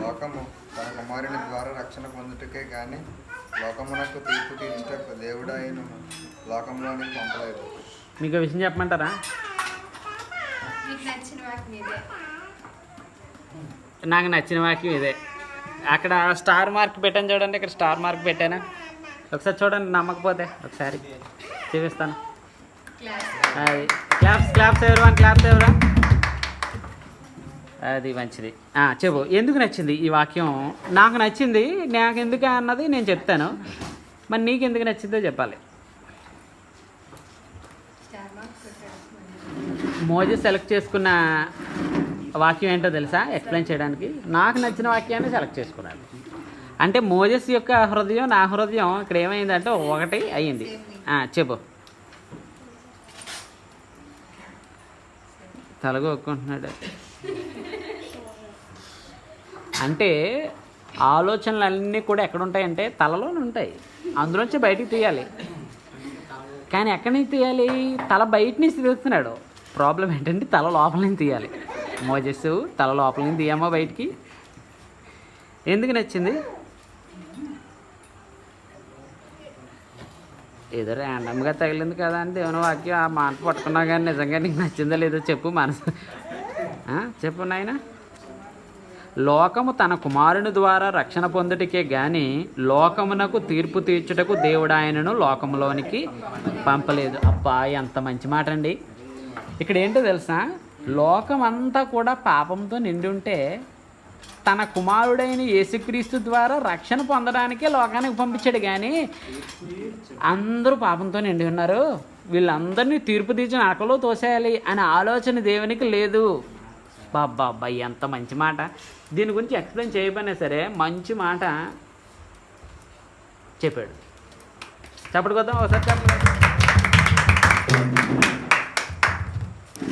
లోకము తన కుమారుని ద్వారా రక్షణ పొందుటకే కానీ లోకమునకు తీర్పు తీర్చుటకు దేవుడు ఆయన లోకంలోనికి పంపలేదు. మీకు విషయం చెప్పమంటారా? నాకు నచ్చిన వాక్యం ఇదే. అక్కడ స్టార్ మార్క్ పెట్టాను చూడండి, ఇక్కడ స్టార్ మార్క్ పెట్టాను. ఒకసారి చూడండి, నమ్మకపోతే ఒకసారి చూపిస్తాను. అది క్లాప్స్ ఎవరా? అది మంచిది. చెప్పు, ఎందుకు నచ్చింది ఈ వాక్యం? నాకు నచ్చింది. నాకు ఎందుకు అన్నది నేను చెప్తాను. మరి నీకు ఎందుకు నచ్చిందో చెప్పాలి. మోజెస్ సెలెక్ట్ చేసుకున్న వాక్యం ఏంటో తెలుసా? ఎక్స్ప్లెయిన్ చేయడానికి నాకు నచ్చిన వాక్యాన్ని సెలెక్ట్ చేసుకున్నాను. అంటే మోజెస్ యొక్క హృదయం, నా హృదయం ఇక్కడ ఏమైందంటే ఒకటి అయ్యింది. చెప్పు. తలగొక్కుంటున్నాడు. అంటే ఆలోచనలు అన్నీ కూడా ఎక్కడ ఉంటాయంటే తలలోనే ఉంటాయి. అందులోంచి బయటికి తీయాలి. కానీ ఎక్కడి నుంచి తీయాలి? తల బయట నుంచి తీస్తున్నాడు. ప్రాబ్లం ఏంటంటే తల లోపల నుంచి తీయాలి. మోజెస్ తల లోపల నుంచి తీయమ్మా బయటికి. ఎందుకు నచ్చింది? ఏదో ర్యాండమ్గా తగిలింది కదా అని దేవుని వాక్యం ఆ మాట పట్టుకున్నా కానీ నిజంగా నీకు నచ్చిందో లేదో చెప్పు. మనసు చెప్పు నాయన. లోకము తన కుమారుని ద్వారా రక్షణ పొందుటకే గాని లోకమునకు తీర్పు తీర్చుటకు దేవుడు ఆయనను లోకంలోనికి పంపలేదు. అబ్బా, ఎంత మంచి మాట అండి. ఇక్కడ ఏంటో తెలుసా? లోకం అంతా కూడా పాపంతో నిండి ఉంటే తన కుమారుడైన యేసుక్రీస్తు ద్వారా రక్షణ పొందడానికే లోకానికి పంపించాడు. కానీ అందరూ పాపంతో నిండి ఉన్నారు, వీళ్ళందరినీ తీర్పు తీర్చి నరకలో తోసేయాలి అనే ఆలోచన దేవునికి లేదు. బాబ్బా, ఎంత మంచి మాట. దీని గురించి ఎక్స్ప్లెయిన్ చేయబోయినా సరే మంచి మాట చెప్పాడు. చెప్పడు కదా ఒకసారి చెప్పలేదు.